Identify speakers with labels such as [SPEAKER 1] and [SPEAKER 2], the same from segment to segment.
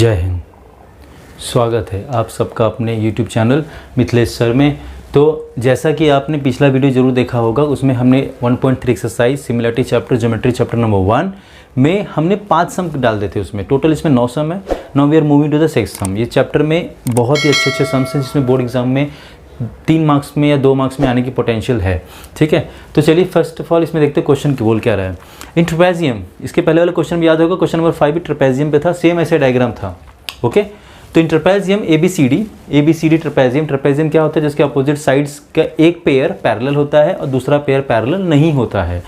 [SPEAKER 1] जय हिंद। स्वागत है आप सबका अपने YouTube चैनल मिथिलेश सर में। तो जैसा कि आपने पिछला वीडियो ज़रूर देखा होगा, उसमें हमने 1.3 exercise similarity chapter geometry chapter number 1 में हमने 5 सम डाल देते उसमें। टोटल इसमें 9 सम है। Now we are moving to the 6th sum. ये चैप्टर में बहुत ही अच्छे सम्स हैं जिसमें बोर्ड एग्जाम में 3 मार्क्स में या 2 मार्क्स में आने की पोटेंशियल है। ठीक है, तो चलिए फर्स्ट ऑफ ऑल इसमें देखते हैं क्वेश्चन की बोल क्या रहा है। इन ट्रेपेजियम, इसके पहले वाला क्वेश्चन भी याद होगा, क्वेश्चन नंबर 5 भी ट्रेपेजियम पे था, सेम ऐसे डायग्राम था। ओके, तो इन ट्रेपेजियम ABCD ट्रेपेजियम क्या होता है, जिसके अपोजिट साइड्स का एक पेयर पैरेलल होता है और दूसरा पेयर पैरेलल नहीं होता है।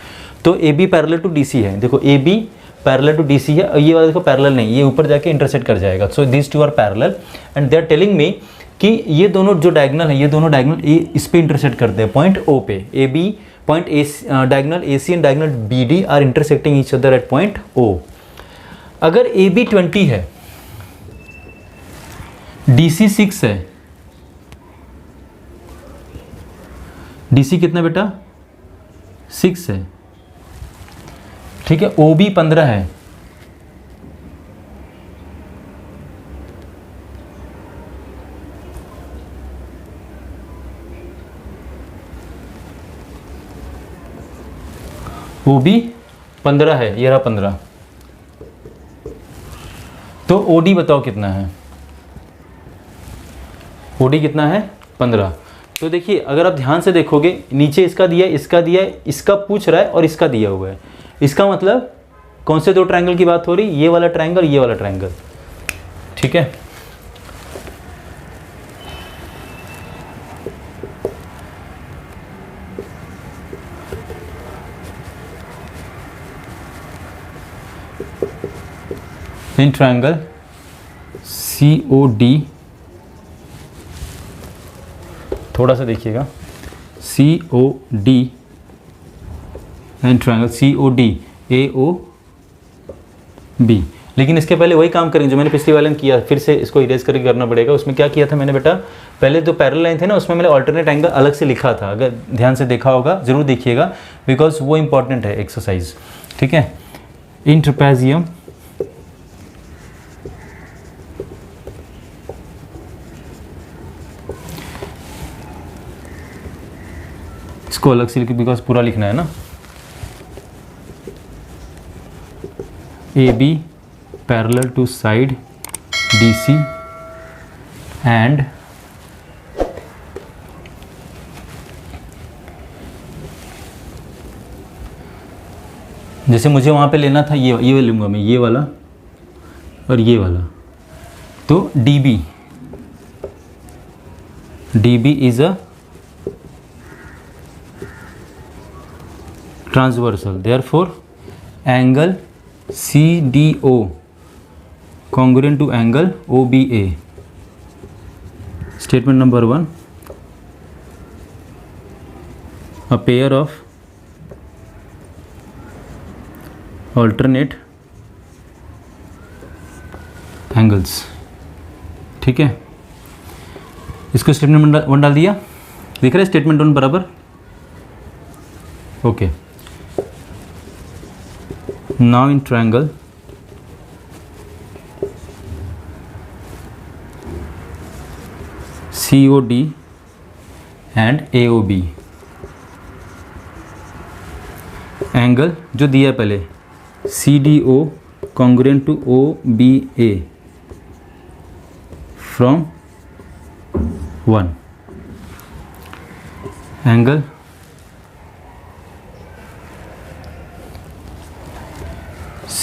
[SPEAKER 1] तो AB पैरेलल टू DC है। देखो AB पैरेलल टू DC है और ये वाला देखो पैरेलल नहीं, ये ऊपर जाके इंटरसेक्ट कर जाएगा। So this two are parallel and they are telling me कि ये दोनों जो डायगोनल है, ये दोनों डायगोनल इस पे इंटरसेक्ट करते हैं पॉइंट O पे। AB point diagonal AC and diagonal BD are intersecting each other at point O। अगर AB 20 है, DC 6 है, DC कितना बेटा 6 है, ठीक है। OB 15 है, OB 15 है, ये रहा 15। तो OD बताओ कितना है, OD कितना है 15। तो देखिए अगर आप ध्यान से देखोगे, नीचे इसका दिया है, इसका पूछ रहा है और इसका दिया हुआ है। इसका मतलब कौन से दो ट्रायंगल की बात हो रही, ये वाला ट्रायंगल, ये वाला ट्रायंगल। ठीक है, इन ट्रायंगल COD, थोड़ा सा देखिएगा, COD and triangle COD AOB। लेकिन इसके पहले वही काम करेंगे जो मैंने पिछली वाले में किया, फिर से इसको इरेज करके करना पड़ेगा। उसमें क्या किया था मैंने बेटा, पहले जो पैरेलल लाइन थे ना, उसमें मैंने अल्टरनेट एंगल अलग से लिखा था। अगर ध्यान से देखा होगा जरूर देखिएगा, बिकॉज वो इंपॉर्टेंट है एक्सरसाइज। ठीक है, इन ट्रेपेजियम इसको अलग से लिखिए बिकॉज पूरा लिखना है ना। AB parallel to side DC and जैसे मुझे वहाँ पे लेना था, ये लूँगा मैं, ये वाला और ये वाला। तो DB is a transversal, therefore angle CDO congruent to angle OBA। Statement number 1, a pair of alternate angles। ठीक है, इसको स्टेटमेंट 1 डाल दिया, दिख रहा है स्टेटमेंट 1 बराबर। Okay, now in triangle COD and AOB, angle जो दिया है पहले CDO congruent to OBA from 1, angle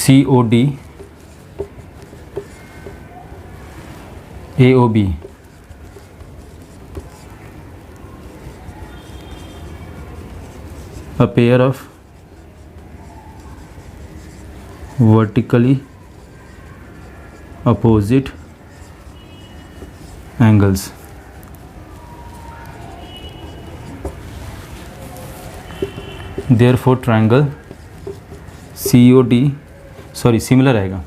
[SPEAKER 1] COD AOB a pair of vertically opposite angles। therefore triangle similar आएगा,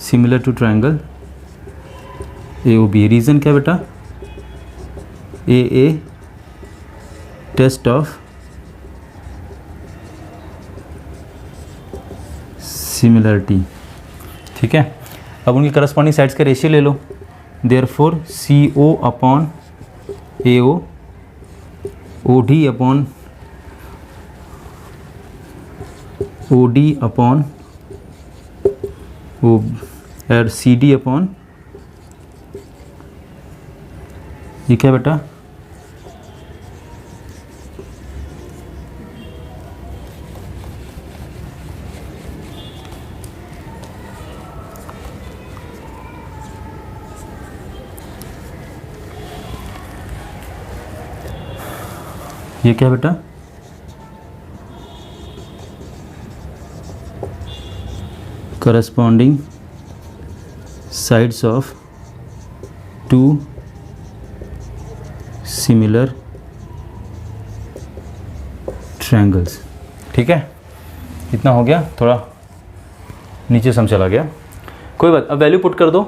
[SPEAKER 1] similar to triangle AOB। Reason क्या बेटा, AA test of similarity. ठीक है, अब उनकी करस्पॉन्डिंग साइड्स का रेशियो ले लो, therefore CO upon AO, OD upon OD upon और CD अपॉन ये क्या बेटा, ये क्या बेटा, corresponding sides of two similar triangles. ठीक है, इतना हो गया, थोड़ा नीचे सम चला गया, कोई बात। अब वैल्यू पुट कर दो।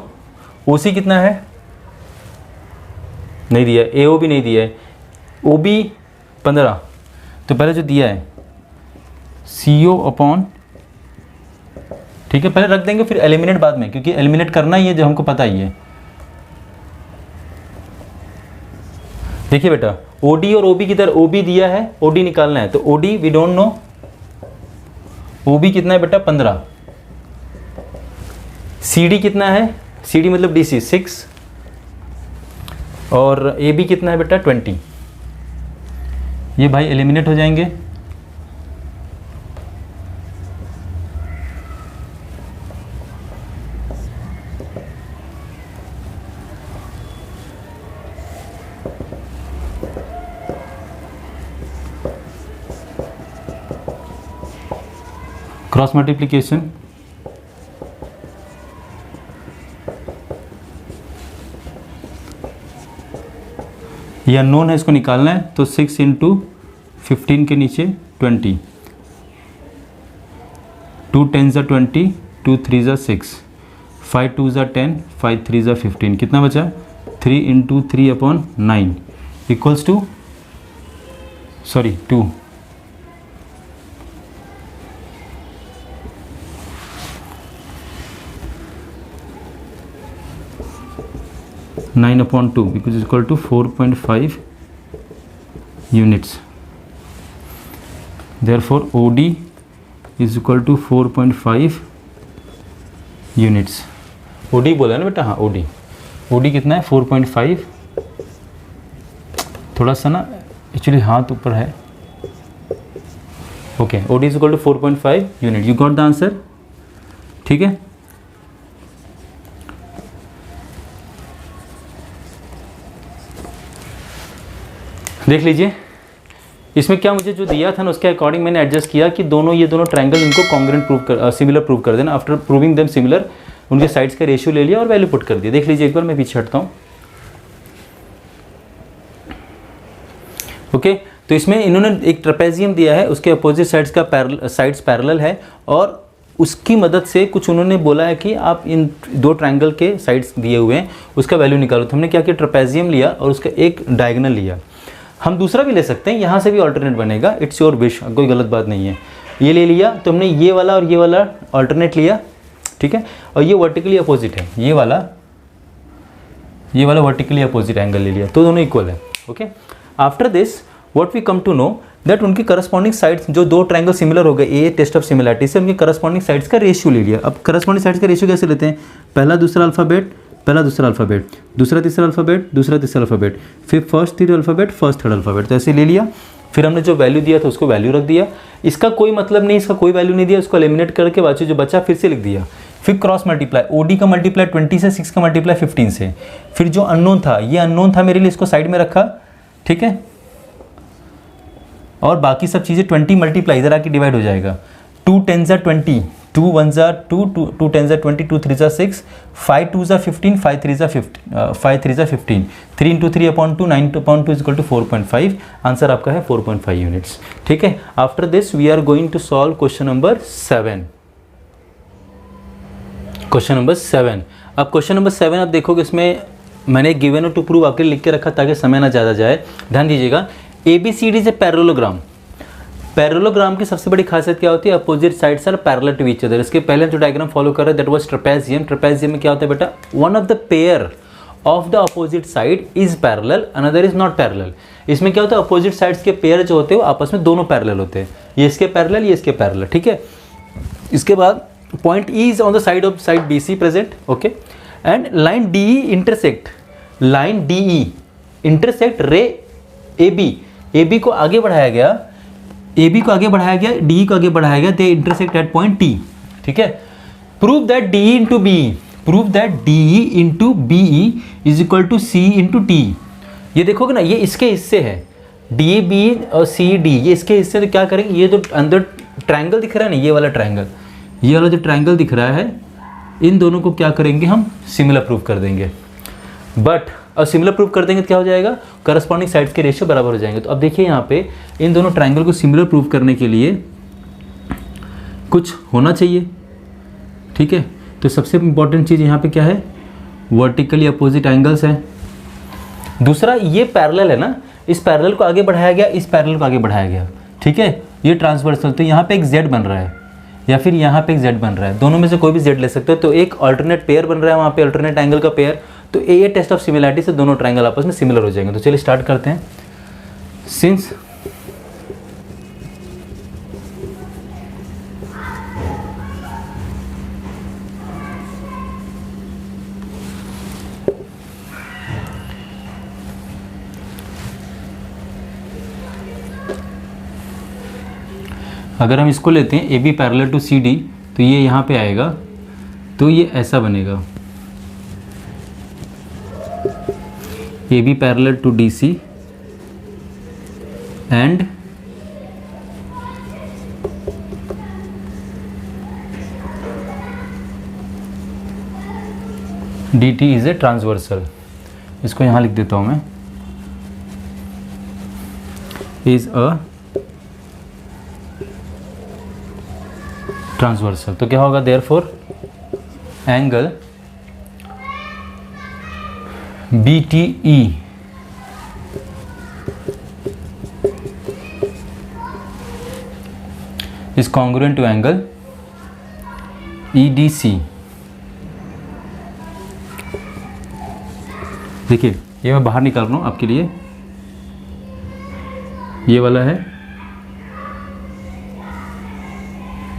[SPEAKER 1] OC कितना है, नहीं दिया है, AO भी नहीं दिया है, OB 15, तो पहले जो दिया है CO अपॉन, ठीक है, पहले रख देंगे फिर एलिमिनेट बाद में, क्योंकि एलिमिनेट करना ही है जो हमको पता ही है। देखिए बेटा, OD और OB की तरह, OB दिया है, OD निकालना है, तो OD we don't know, OB कितना है बेटा 15, CD कितना है, CD मतलब DC 6, और AB कितना है बेटा 20। ये भाई एलिमिनेट हो जाएंगे, क्रॉस मल्टीप्लिकेशन, ये अननोन है, इसको निकालना है, तो 6 × 15 के नीचे 20, 2 10 = 20, 2 3 = 6, 5 2 = 10, 5 3 = 15, कितना बचा, 3 × 3/9 equals to, sorry 2, 9/2 which is equal to 4.5 units. Therefore OD is equal to 4.5 units. OD बोला ना बेटा, हाँ OD कितना है 4.5, थोड़ा सा ना एक्चुअली हाथ ऊपर है, okay, OD is equal to 4.5 unit. You got the answer? ठीक है, देख लीजिए इसमें क्या मुझे जो दिया था ना उसके अकॉर्डिंग मैंने एडजस्ट किया कि दोनों ये दोनों ट्रायंगल इनको कॉन्ग्रुएंट प्रूव कर, सिमिलर प्रूव कर देना। आफ्टर प्रूविंग देम सिमिलर उनके साइड्स का रेशियो ले लिया और वैल्यू पुट कर दिया। देख लीजिए एक बार, मैं पीछे हटता हूँ। ओके, तो इसमें इन्होंने एक ट्रेपेजियम दिया है, उसके अपोजिट साइड्स का साइड्स पैरेलल है और उसकी मदद से कुछ उन्होंने बोला है कि आप इन दो ट्रायंगल के साइड्स दिए हुए हैं उसका वैल्यू निकालो। तो हमने क्या किया, ट्रेपेजियम लिया और उसका एक डायगोनल लिया। हम दूसरा भी ले सकते हैं, यहाँ से भी अल्टरनेट बनेगा, इट्स योर विश, कोई गलत बात नहीं है। ये ले लिया तो हमने ये वाला और ये वाला अल्टरनेट लिया, ठीक है, और ये वर्टिकली अपोजिट है, ये वाला वर्टिकली अपोजिट एंगल ले लिया, तो दोनों इक्वल है। Okay, after this what we come to know that उनकी करस्पॉन्डिंग साइड्स जो दो ट्रायंगल सिमिलर हो गए, ये टेस्ट ऑफ सिमिलरिटी से उनकी करस्पॉन्डिंग साइड्स का रेशियो ले लिया। अब करस्पॉन्डिंग साइड्स का रेशियो कैसे लेते हैं, पहला दूसरा अल्फ़ाबेट, पहला दूसरा अल्फ़ाबेट, दूसरा तीसरा अल्फ़ाबेट, दूसरा तीसरा अल्फ़ाबेट, फिर first third alphabet, first third alphabet, तो ऐसे ले लिया। फिर हमने जो वैल्यू दिया था उसको वैल्यू रख दिया, इसका कोई मतलब नहीं, इसका कोई वैल्यू नहीं दिया, उसको एलिमिनेट करके बाद जो बचा फिर से लिख दिया। फिर क्रॉस मल्टीप्लाई, OD का मल्टीप्लाई 20 से, 6 का मल्टीप्लाई 15 से। फिर जो अननोन था, ये अननोन था मेरे लिए, इसको साइड में रखा, ठीक है, और बाकी सब चीज़ें 20 मल्टीप्लाई इधर आके डिवाइड हो जाएगा। 2 10 = 20, 2 1 = 2, 2 10 = 20, 2 3 = 6, 5 2 = 15, 5 3 = 15, 3 × 3/2, 9/2 is equal to 4.5। आंसर आपका है 4.5 यूनिट्स। ठीक है, after this we are going to solve question number 7। Question number 7, अब क्वेश्चन नंबर 7 आप देखोगे, इसमें मैंने गिवन टू प्रूव आपके लिख के रखा ताकि समय ना ज़्यादा जाए। ध्यान दीजिएगा, ABCD से पैरेललोग्राम, पैरेललोग्राम की सबसे बड़ी खासियत क्या होती है? Opposite sides are parallel to each other. इसके पहले जो डायग्राम फॉलो कर रहे हैं दैट वाज ट्रेपेजियम। ट्रेपेजियम में क्या होता है बेटा? One of the pair of the opposite side is parallel, another is not parallel. इसमें क्या होता है? अपोजिट साइड्स के पेयर जो होते हैं वो आपस में दोनों पैरेलल होते हैं, ये इसके पैरेलल, ये इसके पैरेलल, ठीक है। इसके बाद point E is on the side of side B C present, okay, and line D E intersect, line D E intersect ray A B. A B को आगे बढ़ाया गया, ए बी को आगे बढ़ाया गया, डी को आगे बढ़ाया गया, they intersect at point T, ठीक है। Prove that D E into B, prove that D E into B E is equal to C into T. ये देखोगे ना, ये इसके हिस्से है, डी बी और सी डी, ये इसके हिस्से। तो क्या करेंगे? ये जो अंदर ट्रायंगल दिख रहा है ना, ये वाला ट्रायंगल, ये वाला जो ट्रायंगल दिख रहा है, इन दोनों को क्या करेंगे? हम सिमिलर प्रूव कर देंगे। बट अब सिमिलर प्रूव कर देंगे तो क्या हो जाएगा? करस्पॉन्डिंग साइड्स के रेशियो बराबर हो जाएंगे। तो अब देखिए यहाँ पे इन दोनों ट्रायंगल को सिमिलर प्रूव करने के लिए कुछ होना चाहिए, ठीक है। तो सबसे इंपॉर्टेंट चीज़ यहाँ पे क्या है? वर्टिकली अपोजिट एंगल्स हैं। दूसरा, ये पैरेलल है ना, इस पैरेलल को आगे बढ़ाया गया, इस पैरेलल को आगे बढ़ाया गया, ठीक है। ये ट्रांसवर्सल, तो यहाँ पे एक जेड बन रहा है या फिर यहाँ पे एक जेड बन रहा है, दोनों में से कोई भी जेड ले सकते हो। तो एक अल्टरनेट पेयर बन रहा है वहाँ पे, अल्टरनेट एंगल का पेयर। तो ये टेस्ट ऑफ सिमिलरिटी से दोनों ट्रायंगल आपस में सिमिलर हो जाएंगे। तो चलिए स्टार्ट करते हैं। सिंस अगर हम इसको लेते हैं A B parallel to C D, तो ये यहाँ पे आएगा, तो ये ऐसा बनेगा, A B parallel to D C and D T is a transversal. इसको यहाँ लिख देता हूँ मैं, इज अ ट्रांसवर्सल। तो क्या होगा? Therefore angle B T E is congruent to angle E D C. देखिए ये मैं बाहर निकाल रहा हूँ आपके लिए, ये वाला है,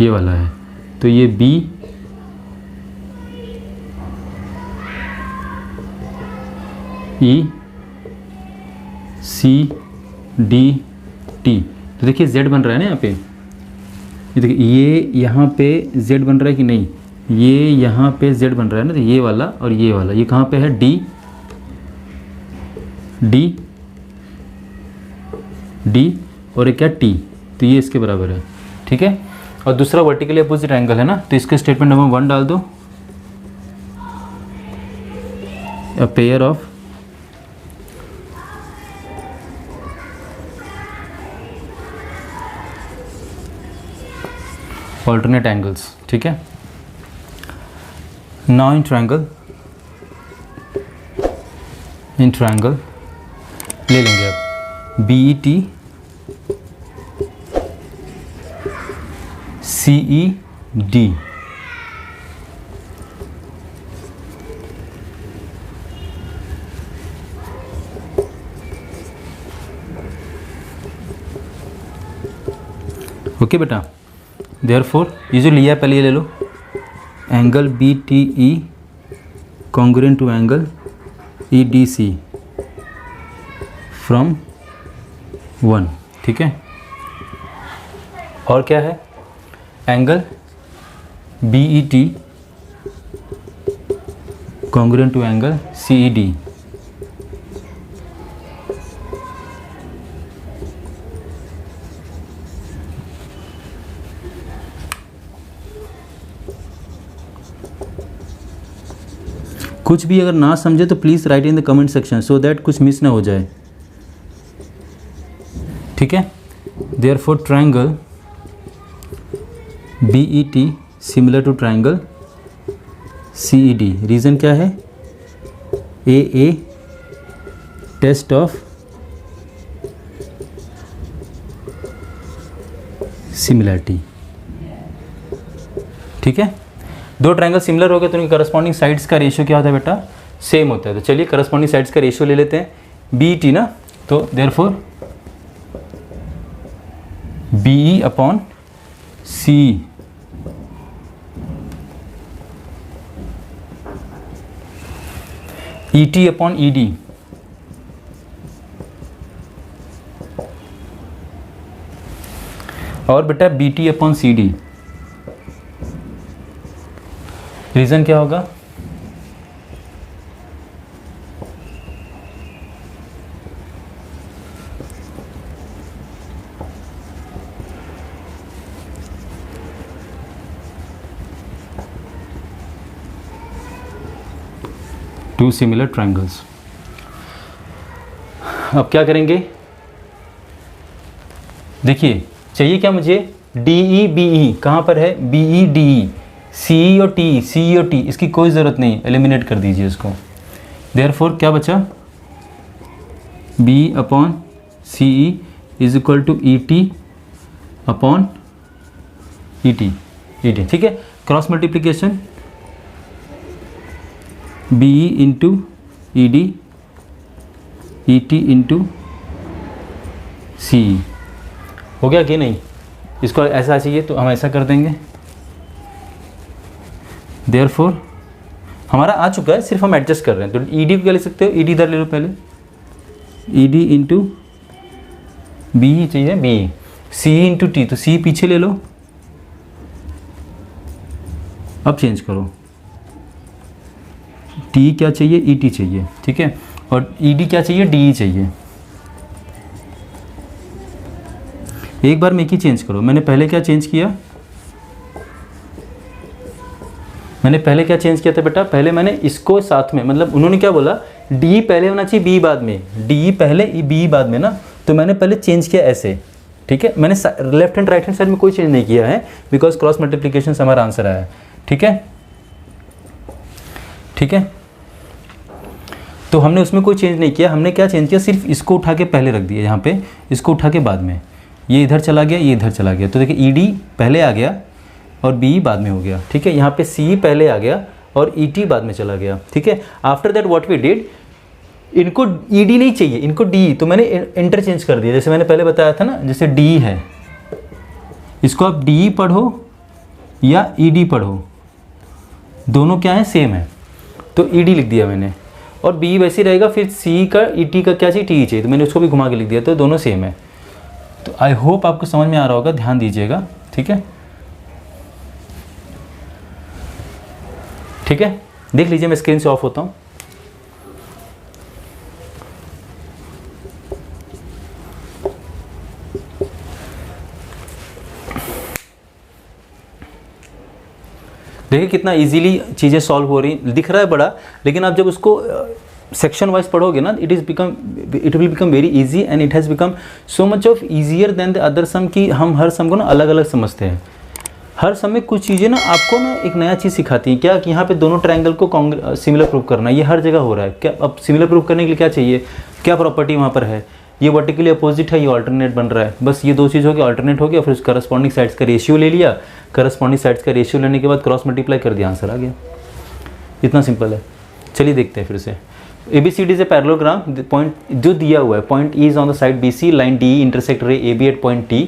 [SPEAKER 1] ये वाला है, तो ये B E C D T। तो देखिए Z बन रहा है ना यहाँ पे, ये देखिए ये यहाँ पे Z बन रहा है कि नहीं? ये यहाँ पे Z बन रहा है ना, तो ये वाला और ये वाला, ये कहाँ पे है? D D D और एक क्या? T। तो ये इसके बराबर है, ठीक है। और दूसरा वर्टिकली अपोजिट एंगल है ना, तो इसके स्टेटमेंट नंबर 1 डाल दो, a pair of alternate angles, ठीक है। नाउ इन ट्रायंगल ले लेंगे अब B E T C E D. Okay बेटा, देयरफॉर ये जो लिया पहले ये ले लो, angle B T E congruent to angle E D C from 1, ठीक है। और क्या है? Angle B E T congruent to angle C E D. कुछ भी अगर ना समझे तो please write in the comment section so that कुछ मिस ना हो जाए, ठीक है। Therefore triangle B E T similar to triangle C E D. Reason क्या है? A test of similarity. ठीक है, दो ट्रायंगल सिमिलर हो गए तो उनकी करस्पॉन्डिंग साइड्स का रेशियो क्या होता है बेटा, सेम होता है। तो चलिए करस्पॉन्डिंग साइड्स का रेशियो ले लेते हैं, बी टी ना, तो therefore B upon C E T upon E D और बेटा B T upon C D. Reason क्या होगा, टू सिमिलर ट्रायंगल्स। अब क्या करेंगे, देखिए चाहिए क्या मुझे, डी ई बी ई कहाँ पर है, बी ई डी ई, सी ई और टी, सी ई और टी, इसकी कोई ज़रूरत नहीं, एलिमिनेट कर दीजिए इसको। देयरफॉर क्या बचा, B upon C E is equal to E T upon E T, ठीक है। Cross multiplication B E into E D, E T into C E, हो गया कि नहीं। इसको ऐसा चाहिए तो हम ऐसा कर देंगे। देयरफॉर हमारा आ चुका है, सिर्फ हम एडजस्ट कर रहे हैं। तो ई डी को क्या ले सकते हो, ई डी इधर ले लो पहले, ई डी इंटू बी ही चाहिए, बी, सी इंटू टी, तो सी पीछे ले लो, अब चेंज करो, टी क्या चाहिए, ई टी चाहिए, ठीक है, और ई डी क्या चाहिए, डी ई चाहिए। एक बार में एक ही चेंज करो। मैंने पहले क्या चेंज किया, मैंने पहले क्या चेंज किया था बेटा, पहले मैंने इसको साथ में, मतलब उन्होंने क्या बोला, डी पहले होना चाहिए बी बाद में, डी पहले बी बाद में ना, तो मैंने पहले चेंज किया ऐसे, ठीक है। मैंने left hand right hand side में कोई चेंज नहीं किया है, बिकॉज क्रॉस मल्टीप्लिकेशन से हमारा आंसर आया है, ठीक है, ठीक है। तो हमने उसमें कोई चेंज नहीं किया, हमने क्या चेंज किया, सिर्फ इसको उठा के पहले रख दिया यहाँ पे, इसको उठा के बाद में, ये इधर चला गया, ये इधर चला गया, तो देखिए ई डी पहले आ गया और बी बाद में हो गया, ठीक है। यहाँ पे सी पहले आ गया और ई टी बाद में चला गया, ठीक है। After that what we did, इनको ई डी नहीं चाहिए, इनको डी, तो मैंने इंटरचेंज कर दिया। जैसे मैंने पहले बताया था ना, जैसे डी है, इसको आप डी पढ़ो या ई डी पढ़ो, दोनों क्या है, सेम है, तो ई डी लिख दिया मैंने, और बी वैसे ही रहेगा। फिर सी का ई टी का क्या चाहिए, टी चाहिए, तो मैंने उसको भी घुमा के लिख दिया, तो दोनों सेम है। तो आई होप आपको समझ में आ रहा होगा, ध्यान दीजिएगा, ठीक है, ठीक है। देख लीजिए, मैं स्क्रीन से ऑफ होता हूँ। देखिए कितना इजीली चीज़ें सॉल्व हो रही, दिख रहा है बड़ा, लेकिन आप जब उसको सेक्शन वाइज पढ़ोगे ना, it will become very easy and it has become so much of easier than the other sum, कि हम हर सम को ना अलग अलग समझते हैं। हर सम में कुछ चीज़ें ना आपको ना एक नया चीज़ सिखाती हैं, क्या कि यहाँ पे दोनों ट्रायंगल को सिमिलर प्रूव करना, ये हर जगह हो रहा है। क्या अब सिमिलर प्रूव करने के लिए क्या चाहिए, क्या प्रॉपर्टी वहाँ पर है, ये वर्टिकली अपोजिट है, ये ऑल्टरनेट बन रहा है, बस ये दो चीज़ हो गया, ऑल्टरनेट हो गया, फिर करस्पॉन्डिंग साइड्स का रेशियो ले लिया, करस्पॉन्डिंग साइड्स का रेशियो लेने के बाद क्रॉस मल्टीप्लाई कर दिया, आंसर आ गया। इतना सिंपल है। चलिए देखते हैं फिर से। ABCD is a parallelogram, point जो दिया हुआ है, point E is on the side BC, line DE intersect ray AB at point T।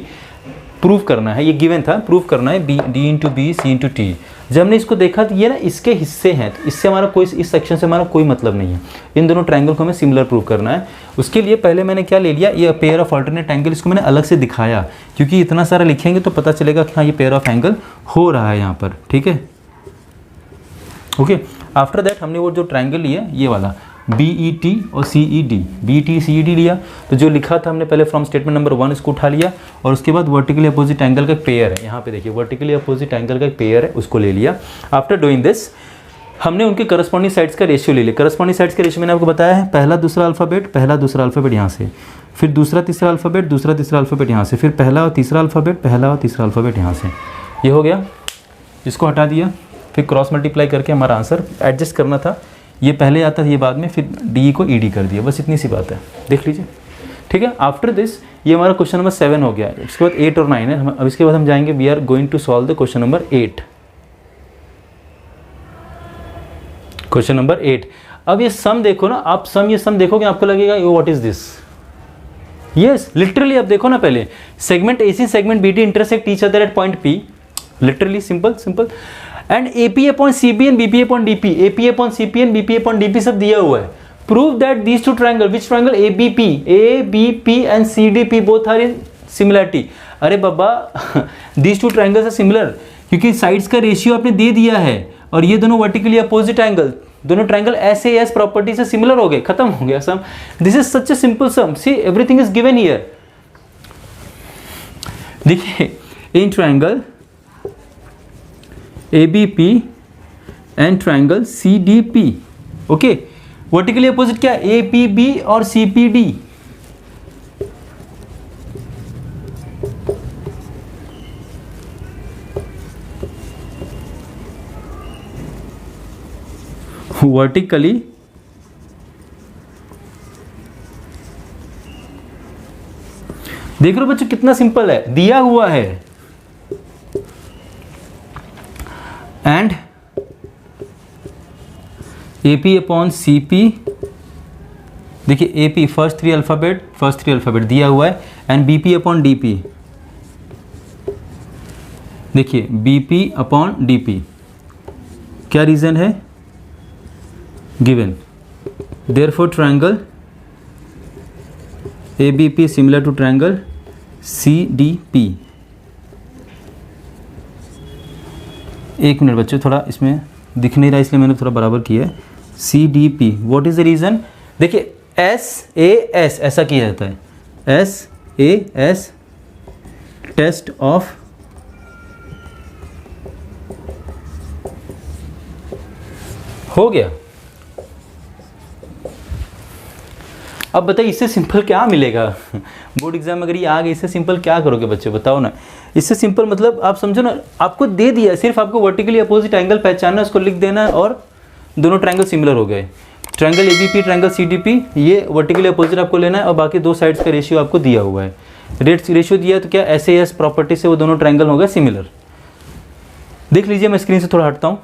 [SPEAKER 1] Prove करना है, ये गिवन था, प्रूव करना है D into B C into T। जब हमने इसको देखा तो ये ना इसके हिस्से हैं, तो इससे हमारा कोई, इस सेक्शन से हमारा कोई मतलब नहीं है। इन दोनों ट्रायंगल को हमें सिमिलर प्रूव करना है। उसके लिए पहले मैंने क्या ले लिया, ये पेयर ऑफ अल्टरनेट एंगल, इसको मैंने अलग से दिखाया, क्योंकि इतना सारा लिखेंगे तो पता चलेगा कि हाँ ये पेयर ऑफ एंगल हो रहा है यहाँ पर, ठीक है, ओके। आफ्टर दैट हमने वो जो ट्रायंगल लिया, ये वाला BET और CED, BET CED लिया, तो जो लिखा था हमने पहले फ्रॉम स्टेटमेंट नंबर 1 इसको उठा लिया, और उसके बाद वर्टिकली अपोजिट एंगल का पेयर है, यहाँ पे देखिए वर्टिकली अपोजिट एंगल का पेयर है, उसको ले लिया। आफ्टर डूइंग दिस हमने उनके करस्पॉन्डिंग साइड्स का रेशियो ले लिया। करस्पॉन्डिंग साइड्स का रेशियो मैंने आपको बताया है, पहला दूसरा अल्फ़ाबेट, पहला दूसरा अल्फ़ाबेट यहाँ से, फिर दूसरा तीसरा अल्फ़ाबेट, दूसरा तीसरा अल्फ़ाबेट यहाँ से, फिर पहला और तीसरा अल्फ़ाबेट, पहला और तीसरा अल्फ़ाबेट यहाँ से, ये हो गया। इसको हटा दिया, फिर क्रॉस मल्टीप्लाई करके हमारा आंसर एडजस्ट करना था, ये पहले आता था, ये बाद में, फिर डी को ED कर दिया, बस इतनी सी बात है। देख लीजिए, ठीक है। आफ्टर दिस ये हमारा क्वेश्चन नंबर 7 हो गया। इसके बाद 8 और 9 है। अब इसके बाद हम जाएंगे, we are going to solve the question number 8। Question number 8। अब ये सम देखो ना आप, ये सम देखोगे आपको लगेगा yo what is this. Yes literally आप देखो ना, पहले segment AC segment BD intersect each other at point P, literally simple and AP upon CB and BP upon DP, AP upon CP and BP upon DP सब दिया हुआ है। Prove that these two triangle, which triangle ABP and CDP both are in similarity. अरे बाबा these two triangles are similar, क्योंकि sides का ratio आपने दे दिया है और ये दोनों वर्टिकली अपोजिट एंगल, दोनों ट्रायंगल SAS प्रॉपर्टी से सिमिलर हो गए, खत्म हो गया sum. This is such a simple sum, see everything is given here. देखिए in triangle ABP and triangle CDP, okay, vertically opposite क्या APB और CPD। वर्टिकली देख रहे हो बच्चों कितना सिंपल है, दिया हुआ है। एंड AP अपॉन CP, देखिए AP फर्स्ट थ्री अल्फाबेट दिया हुआ है, एंड BP अपॉन DP, देखिए BP अपॉन DP, क्या रीजन है given, therefore triangle ABP similar to triangle CDP। एक मिनट बच्चों, थोड़ा इसमें दिख नहीं रहा इसलिए मैंने थोड़ा बराबर किया है। CDP, what is the reason? देखिए SAS ऐसा किया जाता है, SAS टेस्ट ऑफ हो गया। अब बताइए इससे सिंपल क्या मिलेगा? बोर्ड एग्जाम अगर ये आ गए, इससे सिंपल क्या करोगे बच्चे बताओ ना। इससे सिंपल मतलब आप समझो ना, आपको दे दिया, सिर्फ आपको वर्टिकली अपोजिट एंगल पहचानना, उसको लिख देना और दोनों ट्रायंगल सिमिलर हो गए। ट्रायंगल ABP ट्रायंगल CDP ये वर्टिकली अपोजिट आपको लेना है और बाकी दो साइड्स का रेशियो आपको दिया हुआ है। रेशियो दिया तो क्या SAS प्रॉपर्टी से वो दोनों ट्रायंगल हो गए सिमिलर। देख लीजिए, मैं स्क्रीन से थोड़ा हटता हूँ।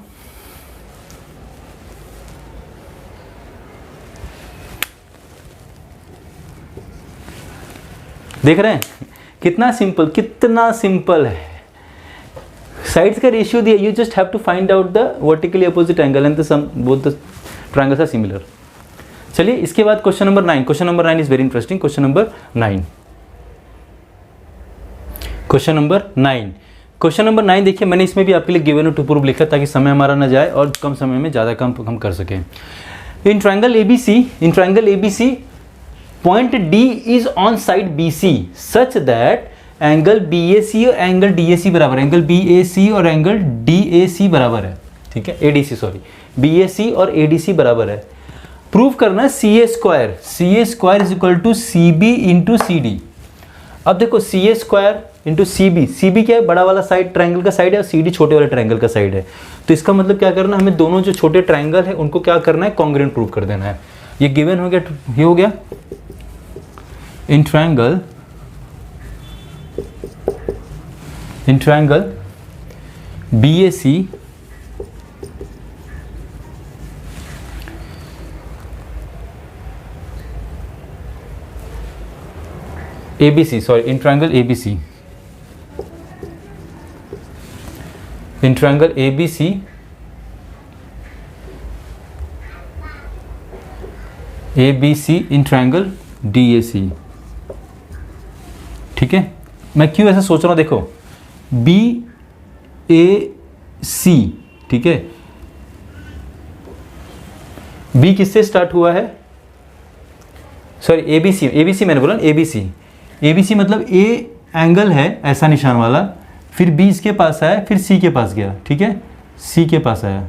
[SPEAKER 1] देख रहे हैं कितना सिंपल है। साइड्स का रेशियो दिया, you just have to find out the vertically opposite angle and the sum both the triangles are similar. चलिए इसके बाद question number 9। Question number 9 is very interesting. Question number 9 देखिए, मैंने इसमें भी आपके लिए गिवन टू प्रूव लिखा ताकि समय हमारा ना जाए और कम समय में ज़्यादा काम हम कर सकें। In triangle ABC point D is on side BC such that angle BAC और एंगल DAC बराबर है। एंगल BAC और एंगल DAC बराबर है, ठीक है, ADC सॉरी, BAC और ADC बराबर है। प्रूव करना है CA square is equal to CB into CD। अब देखो CA स्क्वायर इंटू CB क्या है, बड़ा वाला साइड ट्रायंगल का साइड है और CD छोटे वाले ट्रायंगल का साइड है। तो इसका मतलब क्या करना है, हमें दोनों जो छोटे ट्रायंगल है उनको क्या करना है, कॉन्ग्रुएंट प्रूव कर देना है। ये गिवन हो गया, ये हो गया। in triangle BAC ABC, sorry, in triangle ABC, in triangle ABC in triangle DAC, ठीक है। मैं क्यों ऐसा सोच रहा हूं, देखो BAC, ठीक है, B किससे स्टार्ट हुआ है, सॉरी ABC मैंने बोला ABC मतलब A एंगल है ऐसा निशान वाला, फिर B इसके पास आया, फिर C के पास गया, ठीक है, C के पास आया,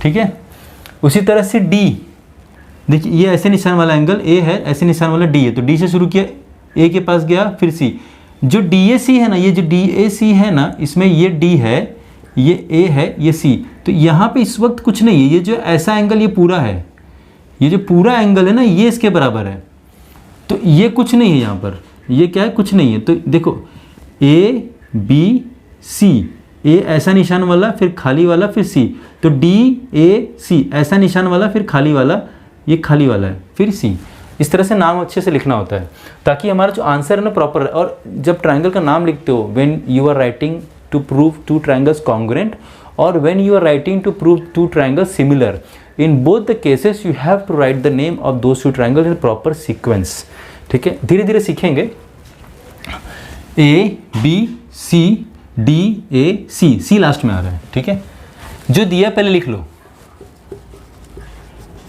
[SPEAKER 1] ठीक है। उसी तरह से D, देखिए ये ऐसे निशान वाला एंगल A है, ऐसे निशान वाला D है, तो D से शुरू किया, A के पास गया, फिर C। जो DAC है ना, ये जो DAC है ना, इसमें ये D है, ये A है, ये C। तो यहाँ पे इस वक्त कुछ नहीं है, ये जो ऐसा एंगल ये पूरा है, ये जो पूरा एंगल है ना, ये इसके बराबर है। तो ये कुछ नहीं है यहाँ पर, ये क्या है, कुछ नहीं है। तो देखो ए बी सी, ए ऐसा निशान वाला फिर खाली वाला फिर सी, तो डी ए सी ऐसा निशान वाला फिर खाली वाला, ये खाली वाला है फिर सी। इस तरह से नाम अच्छे से लिखना होता है ताकि हमारा जो आंसर है ना प्रॉपर है। और जब ट्रायंगल का नाम लिखते हो, when you are writing to prove two triangles congruent और when you are writing to prove two triangles similar, in both the cases you have to write the name of those two triangle in proper sequence. ठीक है, धीरे धीरे सीखेंगे। A B C D A C, C last में आ रहा है। ठीक है, जो दिया पहले लिख लो,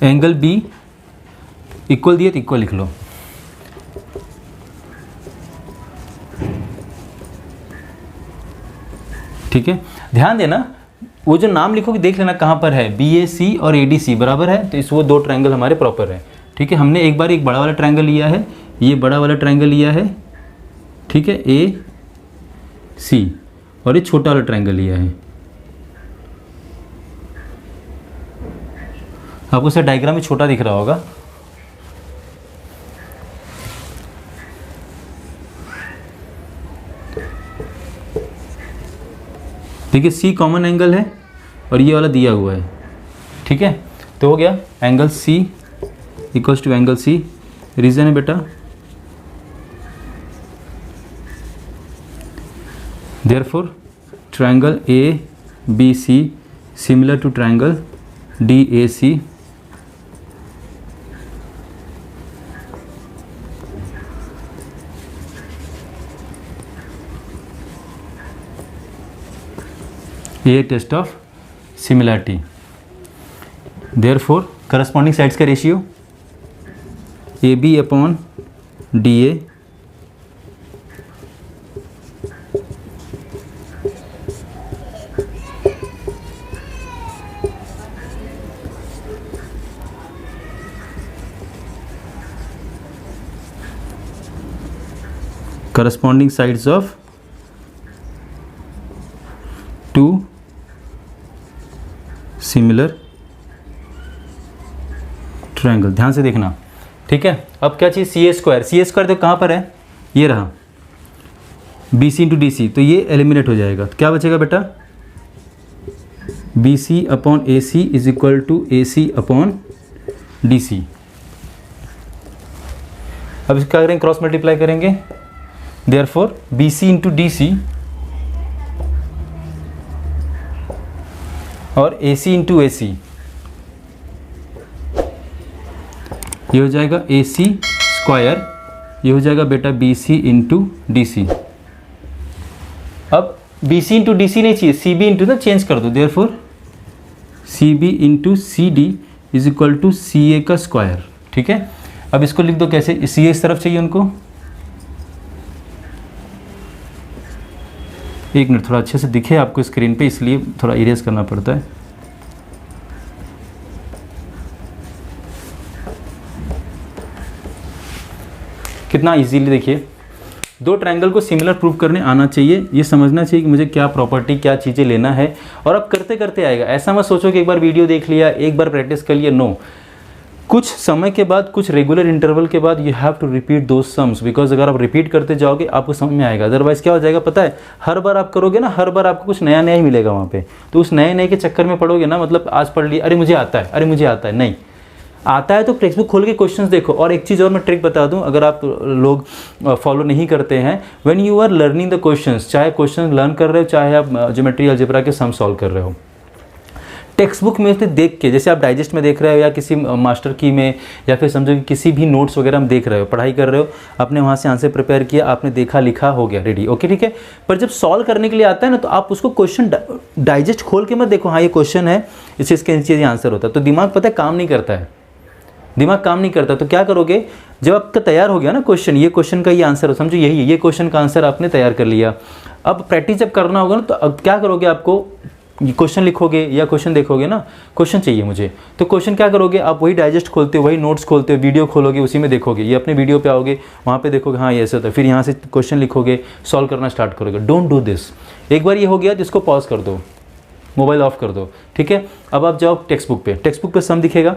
[SPEAKER 1] एंगल बी इक्वल दिया तो इक्वल लिख लो। ठीक है, ध्यान देना वो जो नाम लिखोगे देख लेना कहाँ पर है, बी ए सी और ए डी सी बराबर है, तो इस वो दो ट्रायंगल हमारे प्रॉपर है। ठीक है, हमने एक बार एक बड़ा वाला ट्रायंगल लिया है, ये बड़ा वाला ट्रायंगल लिया है। ठीक है, ए सी, और ये छोटा वाला ट्रायंगल लिया है। आपको सर डायग्राम में छोटा दिख रहा होगा। देखिए सी कॉमन एंगल है और ये वाला दिया हुआ है। ठीक है, तो हो गया angle C equals to angle C. Reason है बेटा, therefore triangle A B C similar to triangle D A C. ये test of similarity. Therefore corresponding sides का ratio A B upon D A corresponding sides of two similar triangle. ध्यान से देखना। ठीक है, अब क्या चाहिए, सी A square. C A square तो कहाँ पर है, ये रहा, B C into D C, तो ये एलिमिनेट हो जाएगा। तो क्या बचेगा बेटा, B C upon A C is equal to A C upon D C. अब इसका करेंगे, क्रॉस मल्टीप्लाई करेंगे। Therefore B C into D C और A C into A C, ये हो जाएगा ए सी स्क्वायर, ये हो जाएगा बेटा B C into D C. अब B C into D C नहीं चाहिए, सी बी इंटू ना चेंज कर दो। Therefore C B into C D is equal to C A का स्क्वायर। ठीक है, अब इसको लिख दो कैसे, सी ए इस तरफ चाहिए उनको। एक मिनट, थोड़ा अच्छे से दिखे आपको स्क्रीन पे, इसलिए थोड़ा इरेज करना पड़ता है। कितना इजीली देखिए, दो ट्रायंगल को सिमिलर प्रूव करने आना चाहिए। ये समझना चाहिए कि मुझे क्या प्रॉपर्टी, क्या चीज़ें लेना है, और अब करते करते आएगा। ऐसा मत सोचो कि एक बार वीडियो देख लिया, एक बार प्रैक्टिस कर लिया। नो, कुछ समय के बाद, कुछ रेगुलर इंटरवल के बाद you have to repeat those sums, because अगर आप रिपीट करते जाओगे आपको समझ में आएगा। अदरवाइज क्या हो जाएगा पता है, हर बार आप करोगे ना, हर बार आपको कुछ नया नया ही मिलेगा वहाँ पे। तो उस नए नए के चक्कर में पड़ोगे ना, मतलब आज पढ़ लिया, अरे मुझे आता है, अरे मुझे आता है, नहीं आता है तो टेक्स्ट बुक खोल के क्वेश्चंस देखो। और एक चीज़ और मैं ट्रिक बता दूं, अगर आप लोग फॉलो नहीं करते हैं, when you are learning the questions, चाहे क्वेश्चन लर्न कर रहे हो, चाहे आप ज्योमेट्री अलजेब्रा के सम सॉल्व कर रहे हो, टेक्स्ट बुक में से देख के, जैसे आप डाइजेस्ट में देख रहे हो या किसी मास्टर की में, या फिर समझो कि किसी भी नोट्स वगैरह में देख रहे हो, पढ़ाई कर रहे हो, आपने वहाँ से आंसर प्रिपेयर किया, आपने देखा, लिखा, हो गया, रेडी, ओके ठीक है। पर जब सॉल्व करने के लिए आता है ना, तो आप उसको क्वेश्चन डाइजेस्ट खोल के मत देखो, हाँ ये क्वेश्चन है, इसके नीचे ये आंसर होता है, तो दिमाग पता है काम नहीं करता है, दिमाग काम नहीं करता। तो क्या करोगे, जब आपका तैयार हो गया ना क्वेश्चन, ये क्वेश्चन का ये आंसर हो, समझो यही है, ये क्वेश्चन का आंसर आपने तैयार कर लिया। अब प्रैक्टिस जब करना होगा ना, तो अब क्या करोगे, आपको क्वेश्चन लिखोगे या क्वेश्चन देखोगे ना, क्वेश्चन चाहिए मुझे, तो क्वेश्चन क्या करोगे, आप वही डाइजेस्ट खोलते हो, वही नोट्स खोलते हो, वीडियो खोलोगे, उसी में देखोगे, ये अपने वीडियो पे आओगे, वहाँ पे देखोगे हाँ ये ऐसा होता है, फिर यहाँ से क्वेश्चन लिखोगे, सॉल्व करना स्टार्ट करोगे। Don't do this. एक बार ये हो गया तो इसको पॉज कर दो, मोबाइल ऑफ कर दो, ठीक है। अब आप जाओ टेक्स्ट बुक पे सम दिखेगा,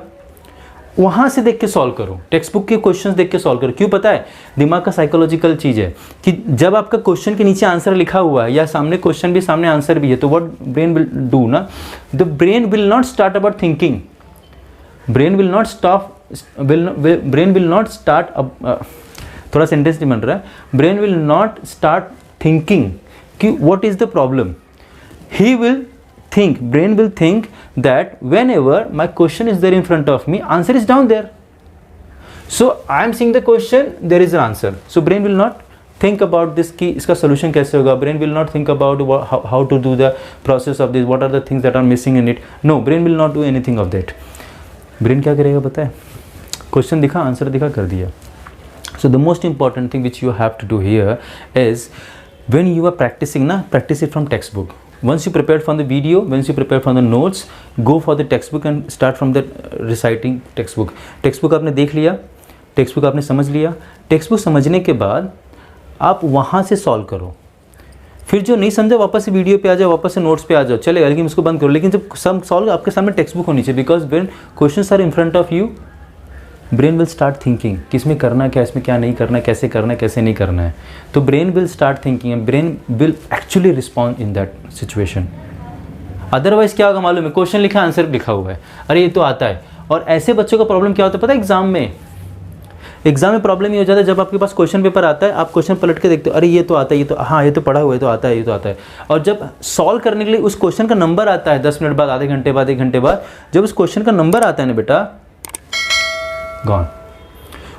[SPEAKER 1] वहाँ से देख के सॉल्व करो, टेक्स्ट बुक के क्वेश्चंस देख के सॉल्व करो। क्यों पता है? दिमाग का साइकोलॉजिकल चीज़ है कि जब आपका क्वेश्चन के नीचे आंसर लिखा हुआ है या सामने क्वेश्चन भी सामने आंसर भी है, तो व्हाट ब्रेन विल डू ना, the brain will not start about thinking, brain will not start थोड़ा सेंटेंस नहीं बन रहा है, brain will not start thinking कि what is the problem, he will think, brain will think that whenever my question is there in front of me, answer is down there. So I am seeing the question, there is an answer. So brain will not think about this कि इसका solution कैसे होगा, brain will not think about how to do the process of this, what are the things that are missing in it. No, brain will not do anything of that. Brain क्या करेगा पता है? Question दिखा, answer दिखा, कर दिया. So the most important thing which you have to do here is when you are practicing ना, practice it from textbook. Once you prepared from the video, once you prepared from the notes, go for the textbook and start from the reciting textbook. textbook आपने देख लिया, textbook आपने समझ लिया, textbook समझने के बाद आप वहाँ से सॉल्व करो। फिर जो नहीं समझा वापस से वीडियो पे आ जाओ, वापस से नोट्स पे आ जाओ, चलेगा, लेकिन इसको बंद करो। लेकिन जब सब सॉल्व आपके सामने टेक्स्ट बुक होनी चाहिए, because when questions are in front of you, brain will start thinking कि इसमें करना क्या, इसमें क्या नहीं करना है, कैसे नहीं करना है। तो brain will start thinking and brain will actually respond in that situation. Otherwise क्या होगा मालूम है? क्वेश्चन लिखा, आंसर लिखा हुआ है, अरे ये तो आता है। और ऐसे बच्चों का प्रॉब्लम क्या होता है पता है? एग्जाम में प्रॉब्लम ये हो जाता है, जब आपके पास क्वेश्चन पेपर आता है, आप क्वेश्चन पलट के देखते हो, अरे ये तो आता है, ये तो हाँ ये तो पढ़ा हुआ है, तो आता है, ये तो आता है। और जब सॉल्व करने के लिए उस क्वेश्चन का नंबर आता है 10 मिनट बाद, आधे घंटे बाद, 1 घंटे बाद, जब उस क्वेश्चन का नंबर आता है ना बेटा, गॉन,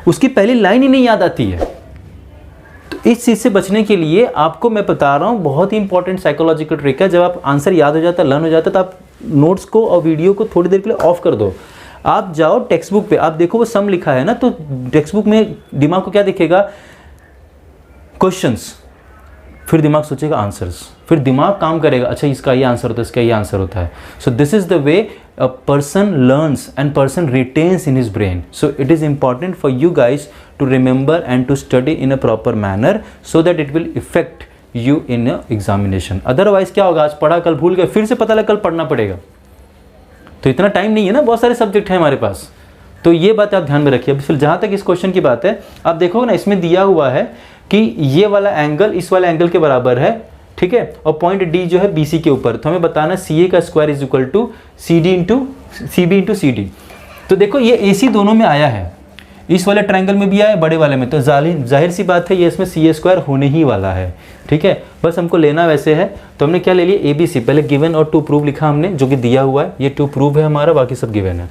[SPEAKER 1] उसकी पहली लाइन ही नहीं याद आती है। तो इस चीज़ से बचने के लिए आपको मैं बता रहा हूँ, बहुत ही इंपॉर्टेंट साइकोलॉजिकल ट्रिक है। जब आप आंसर याद हो जाता है, लर्न हो जाता है, तो आप नोट्स को और वीडियो को थोड़ी देर के लिए ऑफ कर दो। आप जाओ टेक्स्ट बुक पे, आप देखो वो सम लिखा है ना, तो टेक्स्ट बुक में दिमाग को क्या दिखेगा? क्वेश्चंस, फिर दिमाग सोचेगा आंसर्स, फिर दिमाग काम करेगा, अच्छा इसका ये आंसर होता है, इसका ये आंसर होता है। So this is the way a person learns and person retains in his brain. So it is important for you guys to remember and to study in a proper manner so that it will affect you in a examination. Otherwise क्या होगा? आज पढ़ा, कल भूल गए, फिर से पता लगा कल पढ़ना पड़ेगा। तो इतना टाइम नहीं है ना, बहुत सारे सब्जेक्ट हैं हमारे पास। तो ये बात आप ध्यान में रखिए। अब फिर जहाँ तक इस क्वेश्चन की बात है, आप देखो ना, इसमें दिया हुआ है कि ये वाला एंगल इस वाले एंगल के बराबर है, ठीक है, और पॉइंट डी जो है बीसी के ऊपर। तो हमें बताना सी ए का square is equal to C D into C B into C D. तो देखो ये ए सी दोनों में आया है, इस वाले ट्रायंगल में भी आया है, बड़े वाले में, तो जाहिर सी बात है ये इसमें सी ए स्क्वायर होने ही वाला है, ठीक है। बस हमको लेना वैसे है, तो हमने क्या ले लिया? ए बी सी, पहले गिवन और टू प्रूव लिखा हमने, जो कि दिया हुआ है, ये टू प्रूव है हमारा, बाकी सब गिवन है।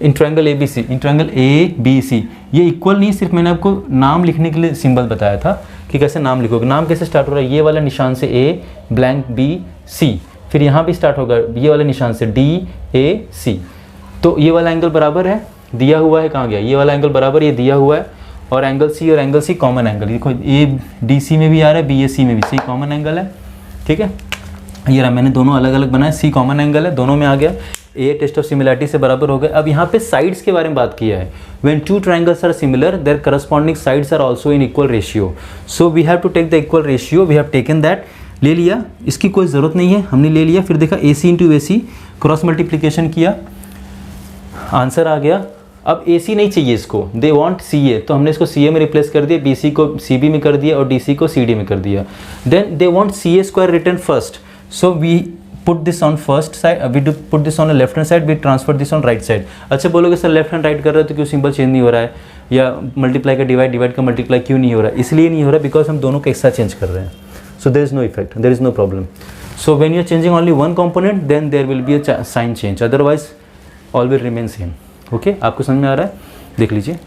[SPEAKER 1] In triangle A B C, in triangle A B C, ये इक्वल नहीं, सिर्फ मैंने आपको नाम लिखने के लिए सिंबल बताया था कि कैसे नाम लिखोगे। नाम कैसे स्टार्ट हो रहा है? ये वाला निशान से ए ब्लैंक बी सी, फिर यहाँ भी स्टार्ट होगा ये वाले निशान से डी ए सी। तो ये वाला एंगल बराबर है, दिया हुआ है, कहाँ गया? ये वाला एंगल बराबर, ये दिया हुआ है, और एंगल सी कॉमन एंगल, देखो ए डी सी में भी आ रहा है, बी ए सी में भी, सी कॉमन एंगल है, ठीक है। ये रहा, मैंने दोनों अलग अलग बनाए, सी कॉमन एंगल है, दोनों में आ गया, ए टेस्ट ऑफ सिमिलरिटी से बराबर हो गए। अब यहाँ पे साइड्स के बारे में बात किया है। When two triangles are similar, their corresponding sides are also in equal ratio, so we have to take the equal ratio, we have taken that, ले लिया, इसकी कोई ज़रूरत नहीं है, हमने ले लिया। फिर देखा ए सी इंटू ए सी, क्रॉस मल्टीप्लीकेशन किया, आंसर आ गया। अब ए सी नहीं चाहिए इसको, दे वांट सी ए, तो हमने इसको सी ए में रिप्लेस कर दिया, बी सी को सी बी में कर दिया, और डी सी को सी डी में कर दिया। Then they want C A square written first, so we put this on first side, we do put this on the left hand side, we transfer this on right side। अच्छा बोलोगे sir left hand right कर रहे हो तो क्यों symbol change नहीं हो रहा है, या मल्टीप्लाई का डिवाइड का मल्टीप्लाई क्यों नहीं हो रहा है? इसलिए नहीं हो रहा बिकॉज हम दोनों का एक साथ चेंज कर रहे हैं। So there is no effect, there is no problem. So when you are changing only one component, then there will be a sign change, otherwise all will remain same. Okay, आपको समझ में आ रहा है? देख लीजिए।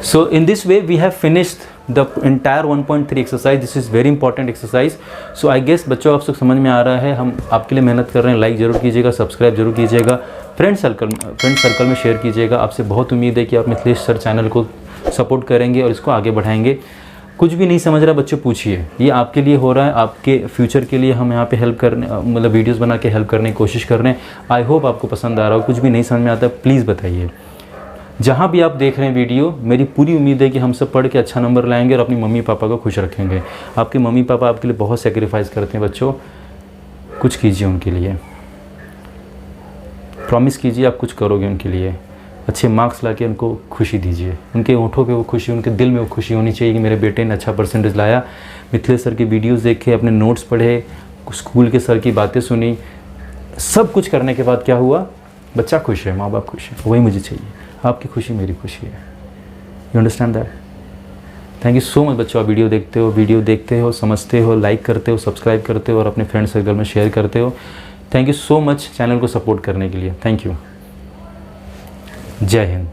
[SPEAKER 1] So in this way we have finished the entire 1.3 exercise. This is very important exercise. So I guess बच्चों आप सब समझ में आ रहा है, हम आपके लिए मेहनत कर रहे हैं। लाइक ज़रूर कीजिएगा, सब्सक्राइब जरूर कीजिएगा, फ्रेंड सर्कल में शेयर कीजिएगा। आपसे बहुत उम्मीद है कि आप मिथिलेश सर चैनल को सपोर्ट करेंगे और इसको आगे बढ़ाएंगे। कुछ भी नहीं समझ रहा बच्चों, पूछिए, ये आपके लिए हो रहा है, आपके फ्यूचर के लिए हम यहाँ पे हेल्प करने, मतलब वीडियोस बना के हेल्प करने की कोशिश कर रहे हैं। आई होप आपको पसंद आ रहा हो। कुछ भी नहीं समझ में आता प्लीज़ बताइए। जहाँ भी आप देख रहे हैं वीडियो, मेरी पूरी उम्मीद है कि हम सब पढ़ के अच्छा नंबर लाएंगे और अपनी मम्मी पापा को खुश रखेंगे। आपके मम्मी पापा आपके लिए बहुत सेक्रीफाइस करते हैं बच्चों, कुछ कीजिए उनके लिए। प्रॉमिस कीजिए आप कुछ करोगे उनके लिए, अच्छे मार्क्स लाके उनको खुशी दीजिए, उनके होठों पे वो खुशी, उनके दिल में वो खुशी होनी चाहिए कि मेरे बेटे ने अच्छा परसेंटेज लाया। मिथिलेश सर की वीडियोस देखे, अपने नोट्स पढ़े, स्कूल के सर की बातें सुनी, सब कुछ करने के बाद क्या हुआ, बच्चा खुश है, माँ बाप खुश है, वही मुझे चाहिए। आपकी खुशी मेरी खुशी है। You understand that? Thank you so much बच्चों। आप वीडियो देखते हो, समझते हो, लाइक करते हो, सब्सक्राइब करते हो और अपने फ्रेंड सर्कल में शेयर करते हो। Thank you so much channel को सपोर्ट करने के लिए। Thank you. जय हिंद।